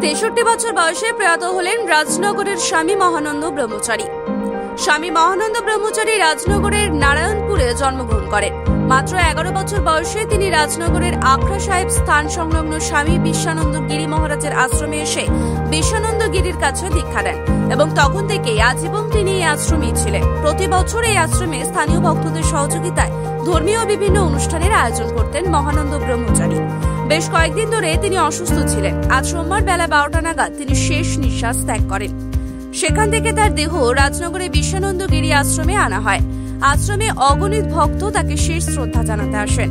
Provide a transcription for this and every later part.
63 বছর বয়সে প্রয়াত হলেন রাজনগরের স্বামী মহানন্দ ব্রহ্মচারী। স্বামী মহানন্দ ব্রহ্মচারী রাজনগরের নারায়ণপুরে জন্মগ্রহণ করেন। মাত্র 11 বছর বয়সে তিনি রাজনগরের আখড়া সাহেব স্থান সংলগ্ন স্বামী বিশ্বানন্দ গিরি মহারাজের আশ্রমে এসে বিশ্বানন্দ গিরির কাছে দীক্ষা দেন এবং তখন থেকেই আজীবন তিনি এই আশ্রমেই ছিলেন। প্রতি বছর এই আশ্রমে স্থানীয় ভক্তদের সহযোগিতায় ধর্মীয় বিভিন্ন অনুষ্ঠানের আয়োজন করতেন মহানন্দ ব্রহ্মচারী। বেশ কয়েকদিন ধরে তিনি অসুস্থ ছিলেন। আজ সোমবার বেলা 12টা নাগাদ তিনি শেষ নিঃশ্বাস ত্যাগ করেন। সেখান থেকে তার দেহ রাজনগরে বিশ্বানন্দ গিরি আশ্রমে আনা হয়। আশ্রমে অগণিত ভক্ত তাকে শেষ শ্রদ্ধা জানাতে আসেন।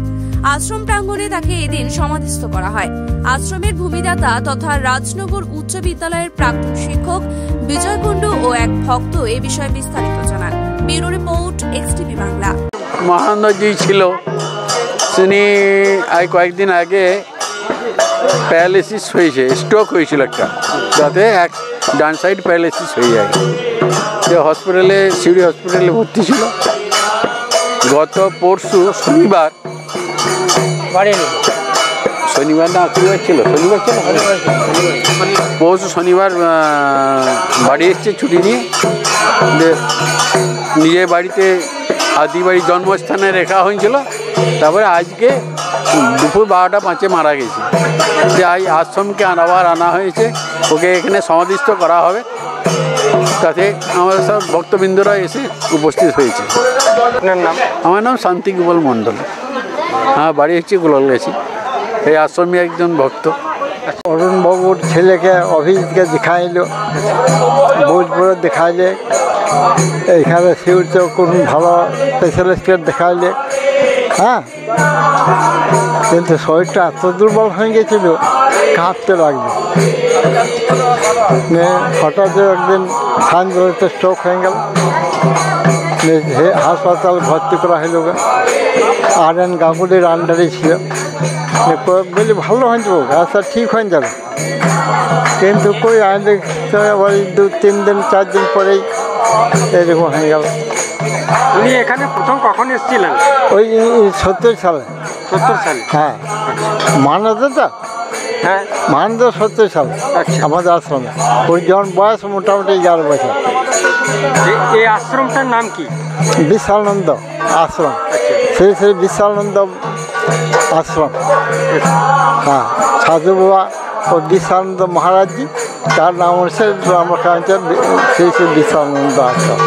আশ্রম প্রাঙ্গণে তাকে এদিন সমাধিস্থ করা হয়। আশ্রমের ভূমিদাতা তথা রাজনগর উচ্চ বিদ্যালয়ের প্রাক্তন শিক্ষক বিজয় কুণ্ডু ও এক ভক্ত এ বিষয়ে বিস্তারিত জানান। Bureau report, XTV Bangla. Mahanandaji ছিল, তিনি কয়েকদিন আগে প্যারালিসিস হয়েছে, স্ট্রোক হয়েছিল একটা, যাতে এক ডান সাইড প্যারালিসিস হয়ে যায়। সে হসপিটালে, সিউড়ি হসপিটালে ভর্তি ছিল। গত পরশু শনিবার না পরশু শনিবার বাড়ি এসছে ছুটি নিয়ে। নিজের বাড়িতে আদিবাড়ি জন্মস্থানে রেখা হয়েছিল। তারপরে আজকে দুপুর 12টা 5 মারা গেছে। যে আজ আশ্রমকে আবার আনা হয়েছে, ওকে এখানে সমাধিস্থ করা হবে। তাতে আমার সব ভক্তবৃন্দরা এসে উপস্থিত হয়েছে। আপনার নাম? আমার নাম শান্তি গোপাল মণ্ডল। হ্যাঁ, বাড়ি হচ্ছে গোলাল গেছি। এই আশ্রমে একজন ভক্ত। অরুণবাবুর ছেলেকে অভিজিৎকে দেখাইলো, বোধপুরে দেখাইলে, এইখানে শিউরতে কোন ভালো স্পেশালিস্টকে দেখাইলে। হ্যাঁ, কিন্তু শরীরটা এত দুর্বল হয়ে গেছিল, কাঁপতে লাগলো। হঠাৎ একদিন সানজতে স্ট্রোক হয়ে গেল। হাসপাতাল ভর্তি করা হইল। RN গাঙ্গুলির আন্ডারে ছিল। বলি ভালো হয়ে যাবো, আচ্ছা ঠিক হয়ে যাবে। কিন্তু কই আইলে আবার 2-3 দিন 4 দিন পরেই এরকম হয়ে গেল। উনি এখানে প্রথম কখন এসেছিলেন? ওই 70 সালে। 70 সালে? হ্যাঁ, মানতে তো। হ্যাঁ, মানতে 70 সালে আমাদের আশ্রমে। ওই যখন বয়স মোটামুটি 11 বছর। এই আশ্রমটার নাম কি? বিশালানন্দ আশ্রম। শ্রী শ্রী বিশালানন্দ আশ্রম। হ্যাঁ, সাধু বাবা ও বিশালানন্দ মহারাজজি, তার নাম হচ্ছে আমরা শ্রী শ্রী বিশালানন্দ আশ্রম।